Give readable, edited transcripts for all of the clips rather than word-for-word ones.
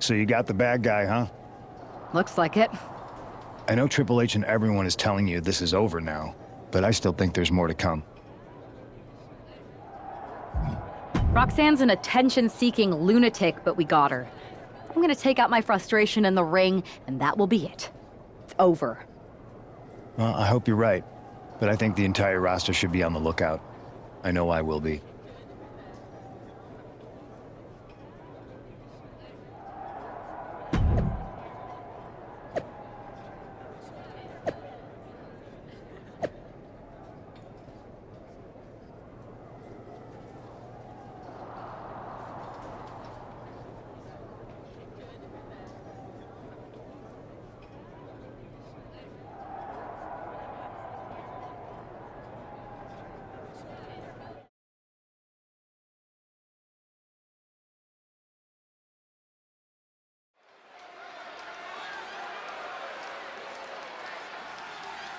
So you got the bad guy, huh? Looks like it. I know Triple H and everyone is telling you this is over now, but I still think there's more to come. Roxanne's an attention-seeking lunatic, but we got her. I'm gonna take out my frustration in the ring, and that will be it. It's over. Well, I hope you're right, but I think the entire roster should be on the lookout. I know I will be.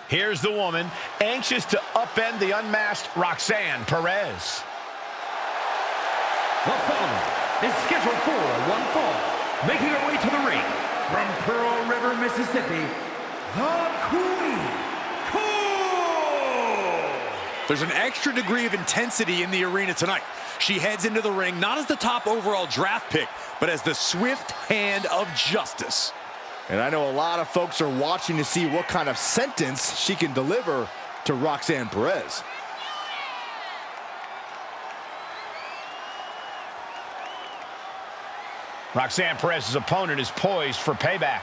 Here's the woman, anxious to upend the unmasked Roxanne Perez. The following is scheduled for one fall. Making her way to the ring from Pearl River, Mississippi, the Queen. Cool! There's an extra degree of intensity in the arena tonight. She heads into the ring not as the top overall draft pick, but as the swift hand of justice. And I know a lot of folks are watching to see what kind of sentence she can deliver to Roxanne Perez. Roxanne Perez's opponent is poised for payback.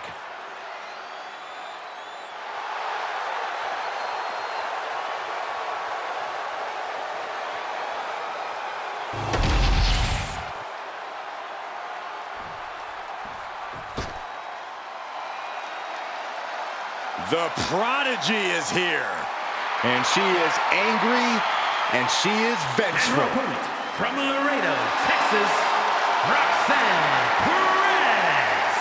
The prodigy is here. And she is angry, and she is vengeful. And her opponent from Laredo, Texas, Roxanne Perez.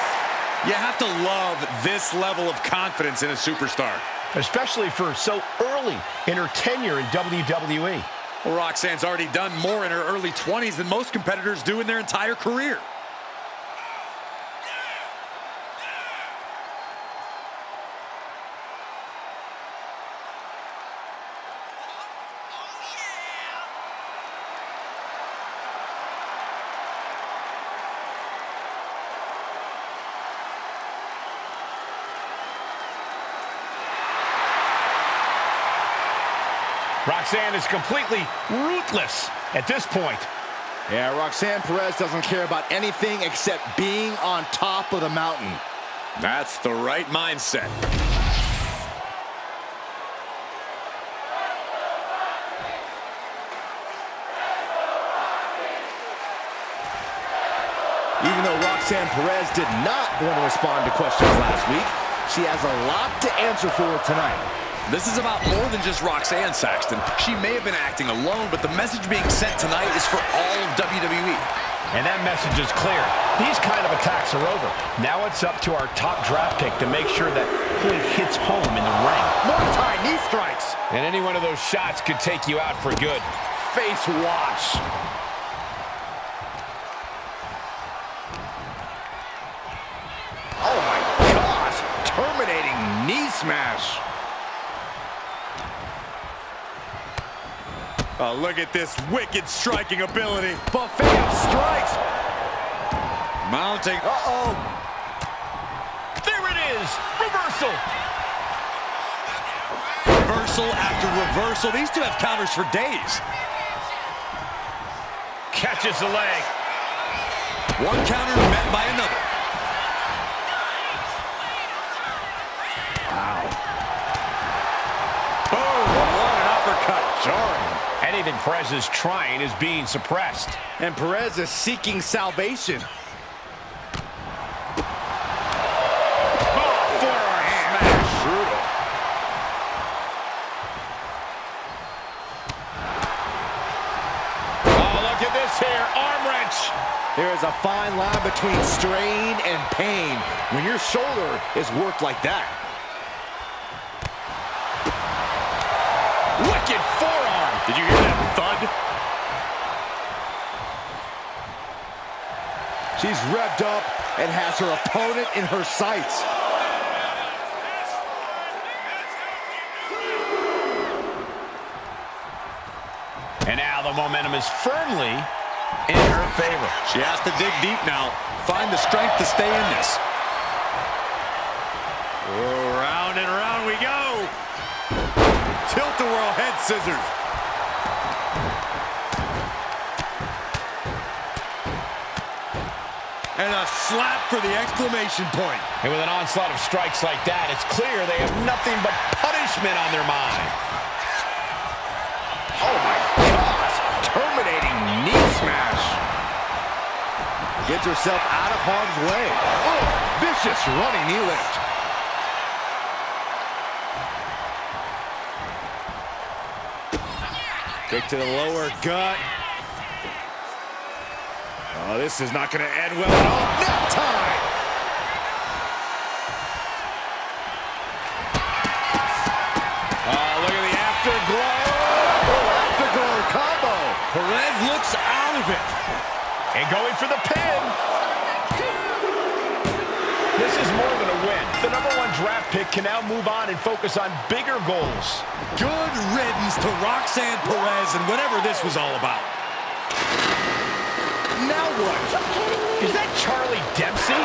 You have to love this level of confidence in a superstar. Especially for so early in her tenure in WWE. Well, Roxanne's already done more in her early 20s than most competitors do in their entire career. Roxanne is completely ruthless at this point. Yeah, Roxanne Perez doesn't care about anything except being on top of the mountain. That's the right mindset. Even though Roxanne Perez did not want to respond to questions last week, she has a lot to answer for tonight. This is about more than just Roxanne, Saxton. She may have been acting alone, but the message being sent tonight is for all of WWE. And that message is clear. These kind of attacks are over. Now it's up to our top draft pick to make sure that he hits home in the ring. Multi-knee strikes. And any one of those shots could take you out for good. Face wash. Oh my gosh. Terminating knee smash. Oh, look at this wicked striking ability. Buffet of strikes. Mounting. Uh-oh. There it is. Reversal. Reversal after reversal. These two have counters for days. Catches the leg. One counter met by another. Wow. Boom. What an uppercut. Jarring. Anything Perez is trying is being suppressed. And Perez is seeking salvation. Oh, forearm smash. Brutal. Oh, look at this here. Arm wrench. There is a fine line between strain and pain when your shoulder is worked like that. Wicked forearm. Did you hear that thud? She's revved up and has her opponent in her sights. And now the momentum is firmly in her favor. She has to dig deep now. Find the strength to stay in this. Oh, round and round we go. Tilt-a-whirl head scissors. And a slap for the exclamation point. And with an onslaught of strikes like that, it's clear they have nothing but punishment on their mind. Oh my gosh, terminating knee smash. Gets herself out of harm's way. Oh, vicious running knee lift. Kick to the lower gut. Oh, this is not going to end well at all. Nap time! Oh, look at the afterglow. Oh, afterglow combo. Perez looks out of it. And going for the pin. This is more than a win. The #1 draft pick can now move on and focus on bigger goals. Good riddance to Roxanne Perez and whatever this was all about. Now what? Is that Charlie Dempsey?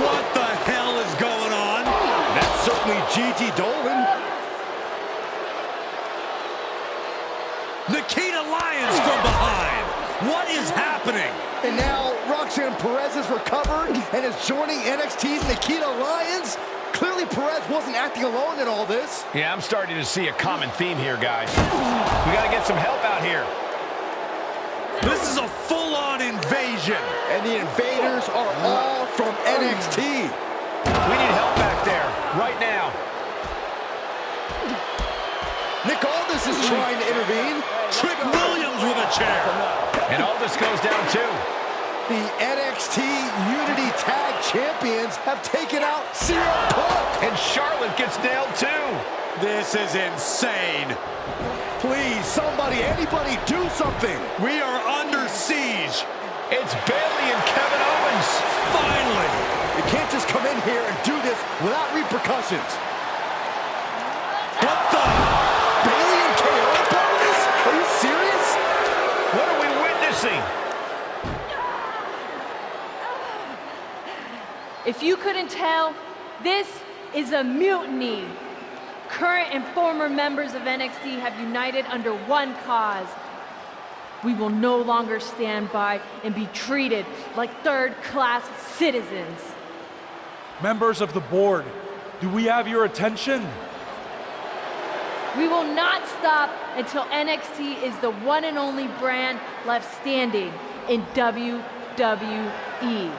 What the hell is going on? That's certainly Gigi Dolan. Nikita Lyons from behind. What is happening? And now Roxanne Perez has recovered and is joining NXT's Nikita Lyons. Clearly Perez wasn't acting alone in all this. Yeah, I'm starting to see a common theme here, guys. We got to get some help out here. This is a full-on invasion. And the invaders are all from NXT. We need help back there, right now. Nick Aldis is trying to intervene. Trick Williams with a chair. And Aldis goes down too. The NXT Unity Tag Champions have taken out CM Punk. And Charlotte gets nailed too. This is insane. Please, somebody, anybody, do something. We are under siege. It's Bayley and Kevin Owens. Finally. You can't just come in here and do this without repercussions. What the? Bayley and KO part of this? Are you serious? What are we witnessing? If you couldn't tell, this is a mutiny. Current and former members of NXT have united under one cause. We will no longer stand by and be treated like third-class citizens. Members of the board, do we have your attention? We will not stop until NXT is the one and only brand left standing in WWE.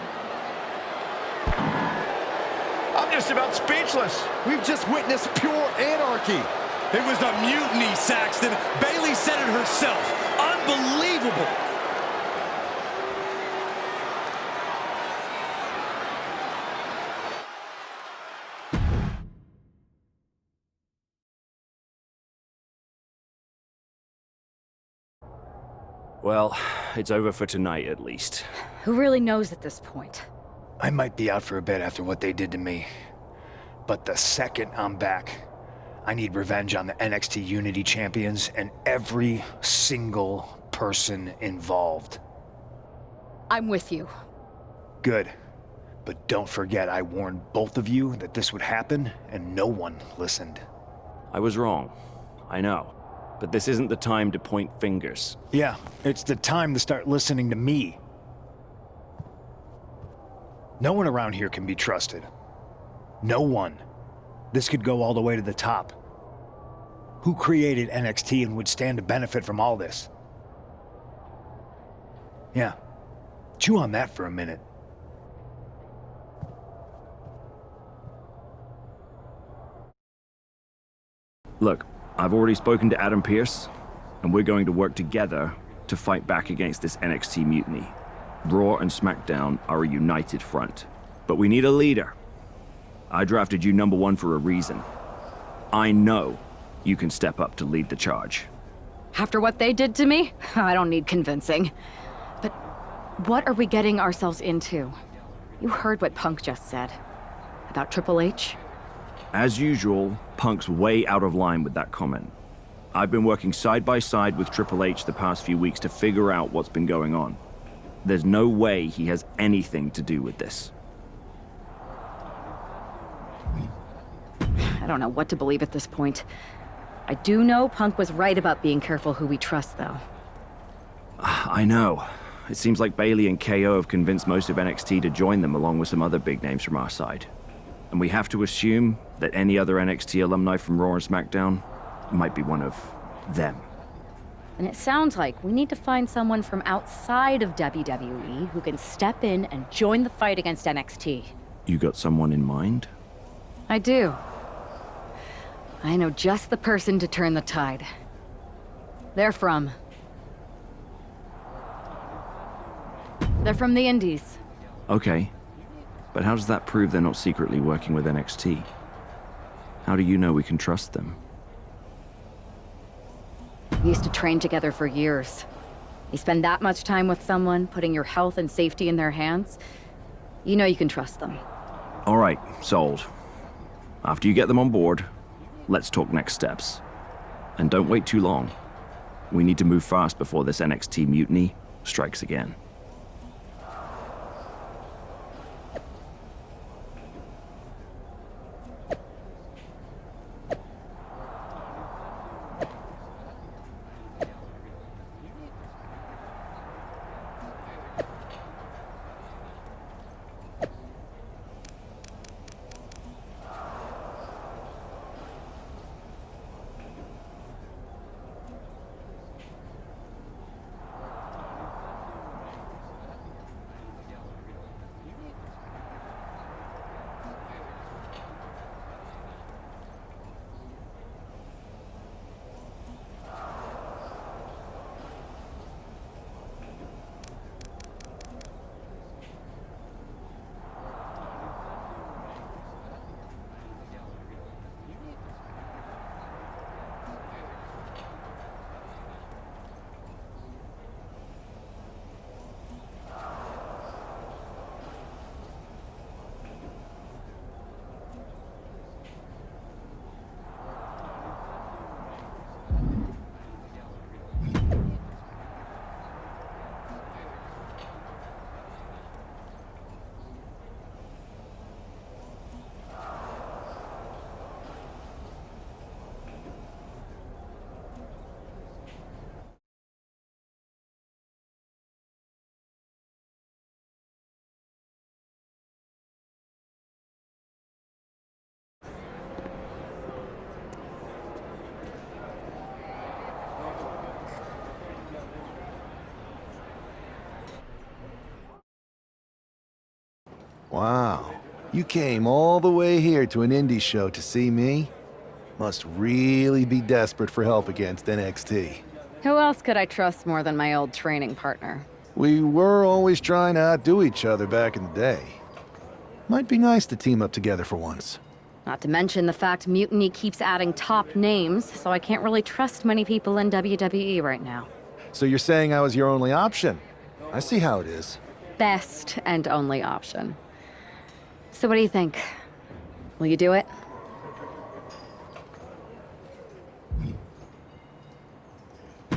I'm just about speechless. We've just witnessed pure anarchy. It was a mutiny, Saxton. Bayley said it herself. Unbelievable. Well, it's over for tonight at least. Who really knows at this point? I might be out for a bit after what they did to me. But the second I'm back, I need revenge on the NXT Unity Champions and every single person involved. I'm with you. Good. But don't forget I warned both of you that this would happen, and no one listened. I was wrong. I know. But this isn't the time to point fingers. Yeah, it's the time to start listening to me. No one around here can be trusted. No one. This could go all the way to the top. Who created NXT and would stand to benefit from all this? Yeah. Chew on that for a minute. Look, I've already spoken to Adam Pearce, and we're going to work together to fight back against this NXT mutiny. Raw and SmackDown are a united front. But we need a leader. I drafted you #1 for a reason. I know you can step up to lead the charge. After what they did to me, I don't need convincing. But what are we getting ourselves into? You heard what Punk just said. About Triple H? As usual, Punk's way out of line with that comment. I've been working side by side with Triple H the past few weeks to figure out what's been going on. There's no way he has anything to do with this. I don't know what to believe at this point. I do know Punk was right about being careful who we trust, though. I know. It seems like Bayley and KO have convinced most of NXT to join them along with some other big names from our side. And we have to assume that any other NXT alumni from Raw and SmackDown might be one of them. And it sounds like we need to find someone from outside of WWE who can step in and join the fight against NXT. You got someone in mind? I do. I know just the person to turn the tide. They're from the Indies. Okay. But how does that prove they're not secretly working with NXT? How do you know we can trust them? We used to train together for years. You spend that much time with someone, putting your health and safety in their hands, you know you can trust them. All right, sold. After you get them on board, let's talk next steps. And don't wait too long. We need to move fast before this NXT mutiny strikes again. Wow. You came all the way here to an indie show to see me? Must really be desperate for help against NXT. Who else could I trust more than my old training partner? We were always trying to outdo each other back in the day. Might be nice to team up together for once. Not to mention the fact Mutiny keeps adding top names, so I can't really trust many people in WWE right now. So you're saying I was your only option? I see how it is. Best and only option. So what do you think? Will you do it?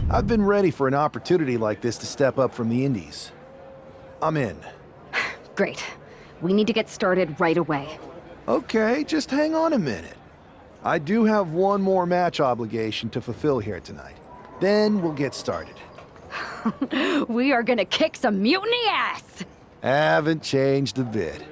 I've been ready for an opportunity like this to step up from the indies. I'm in. Great. We need to get started right away. Okay, just hang on a minute. I do have one more match obligation to fulfill here tonight. Then we'll get started. We are gonna kick some mutiny ass! Haven't changed a bit.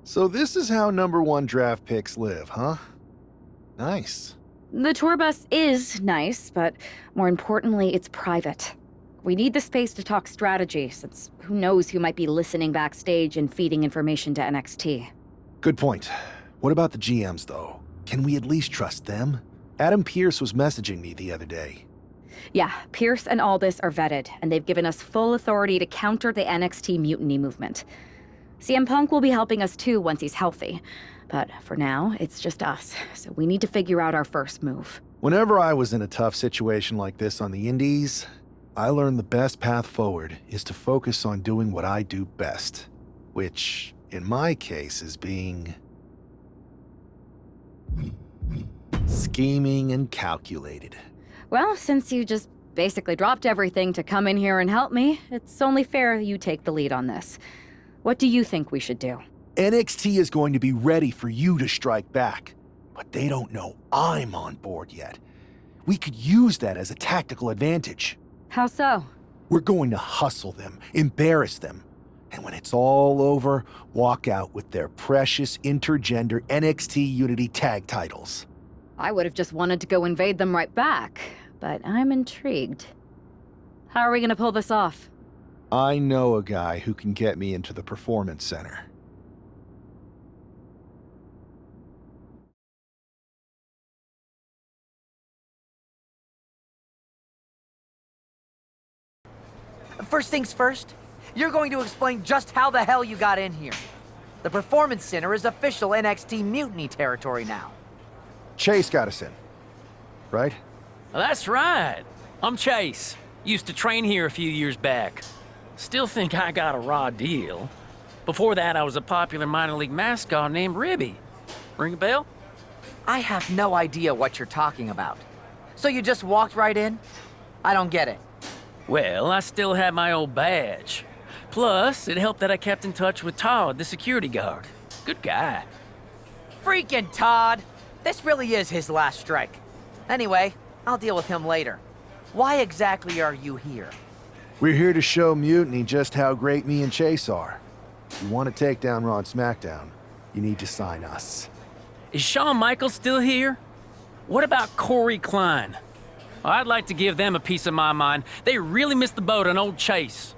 So this is how #1 draft picks live, huh? Nice. The tour bus is nice, but more importantly, it's private. We need the space to talk strategy, since who knows who might be listening backstage and feeding information to NXT. Good point. What about the GMs, though? Can we at least trust them? Adam Pearce was messaging me the other day. Yeah, Pierce and Aldis are vetted, and they've given us full authority to counter the NXT mutiny movement. CM Punk will be helping us too once he's healthy. But for now, it's just us, so we need to figure out our first move. Whenever I was in a tough situation like this on the Indies, I learned the best path forward is to focus on doing what I do best. Which, in my case, is being... scheming and calculated. Well, since you just basically dropped everything to come in here and help me, it's only fair you take the lead on this. What do you think we should do? NXT is going to be ready for you to strike back, but they don't know I'm on board yet. We could use that as a tactical advantage. How so? We're going to hustle them, embarrass them, and when it's all over, walk out with their precious intergender NXT Unity tag titles. I would have just wanted to go invade them right back, but I'm intrigued. How are we gonna pull this off? I know a guy who can get me into the Performance Center. First things first, you're going to explain just how the hell you got in here. The Performance Center is official NXT Mutiny territory now. Chase got us in, right? That's right. I'm Chase. Used to train here a few years back. Still think I got a raw deal. Before that, I was a popular minor league mascot named Ribby. Ring a bell? I have no idea what you're talking about. So you just walked right in? I don't get it. Well, I still had my old badge. Plus, it helped that I kept in touch with Todd, the security guard. Good guy. Freaking Todd! This really is his last strike. Anyway, I'll deal with him later. Why exactly are you here? We're here to show Mutiny just how great me and Chase are. If you want to take down Raw and SmackDown, you need to sign us. Is Shawn Michaels still here? What about Corey Klein? I'd like to give them a piece of my mind. They really missed the boat on old Chase.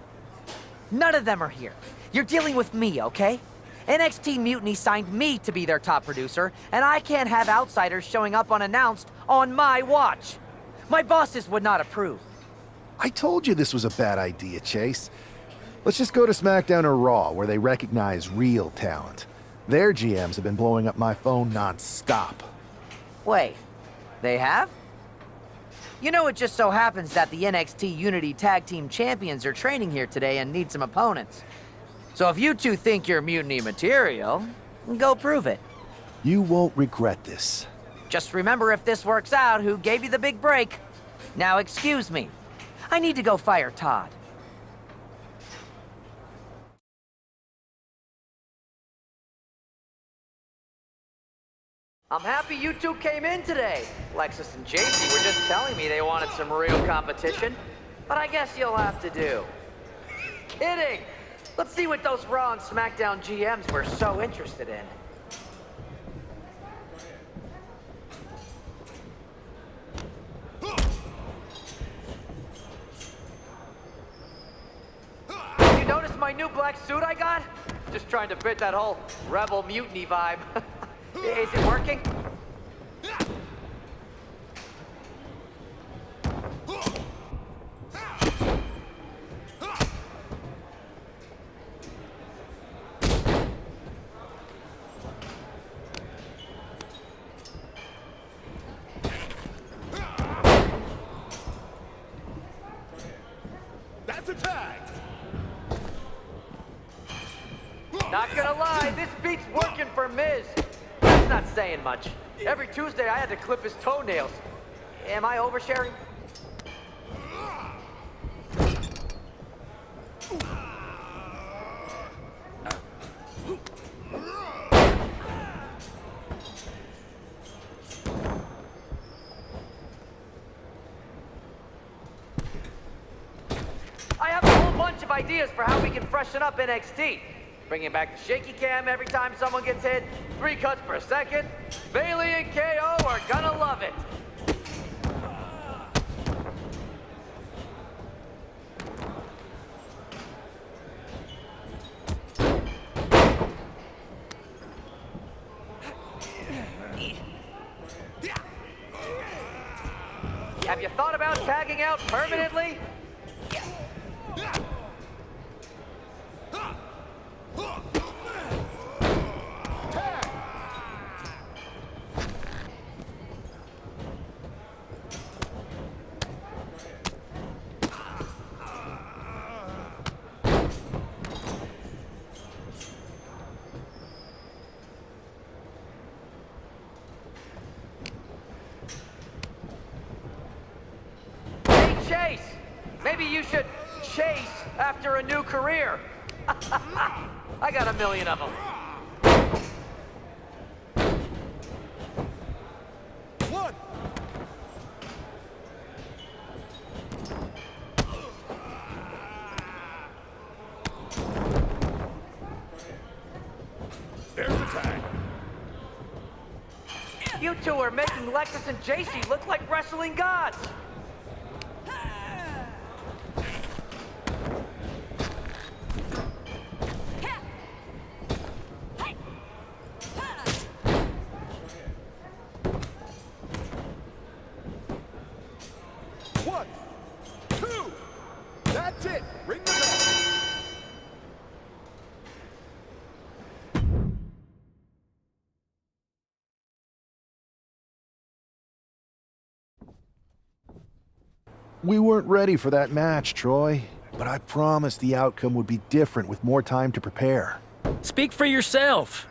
None of them are here. You're dealing with me, okay? NXT Mutiny signed me to be their top producer, and I can't have outsiders showing up unannounced on my watch. My bosses would not approve. I told you this was a bad idea, Chase. Let's just go to SmackDown or Raw, where they recognize real talent. Their GMs have been blowing up my phone non-stop. Wait, they have? You know, it just so happens that the NXT Unity Tag Team Champions are training here today and need some opponents. So if you two think you're Mutiny material, go prove it. You won't regret this. Just remember, if this works out, who gave you the big break. Now excuse me. I need to go fire Todd. I'm happy you two came in today. Lexus and JC were just telling me they wanted some real competition, but I guess you'll have to do. Kidding! Let's see what those Raw and SmackDown GMs were so interested in. You notice my new black suit I got? Just trying to fit that whole rebel mutiny vibe. Is it working? That's a tag. Not gonna lie, this beat's working for Miz. That's not saying much. Every Tuesday I had to clip his toenails. Am I oversharing? I have a whole bunch of ideas for how we can freshen up NXT. Bringing back the shaky cam every time someone gets hit. 3 cuts per second. Bailey and KO are gonna love it. Have you thought about tagging out permanently? Chase! Maybe you should chase after a new career. I got 1 million of them. One. There's the tag. You two are making Lexus and JC look like wrestling gods. One, two. That's it. Ring the bell. We weren't ready for that match, Troy, but I promised the outcome would be different with more time to prepare. Speak for yourself.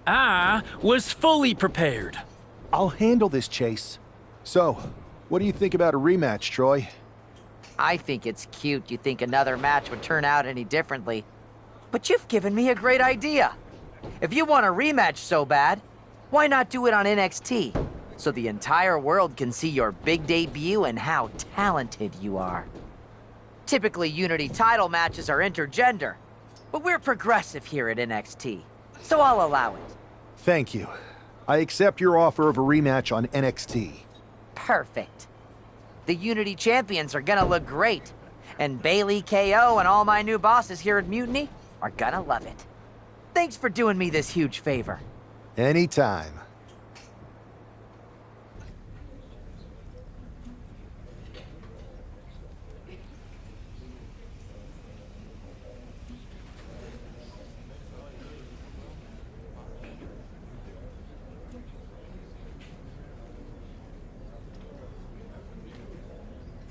I was fully prepared. I'll handle this, Chase. So, what do you think about a rematch, Troy? I think it's cute you think another match would turn out any differently. But you've given me a great idea. If you want a rematch so bad, why not do it on NXT? So the entire world can see your big debut and how talented you are. Typically, Unity title matches are intergender, but we're progressive here at NXT, so I'll allow it. Thank you. I accept your offer of a rematch on NXT. Perfect. The Unity champions are gonna look great, and Bailey, KO, and all my new bosses here at Mutiny are gonna love it. Thanks for doing me this huge favor. Anytime.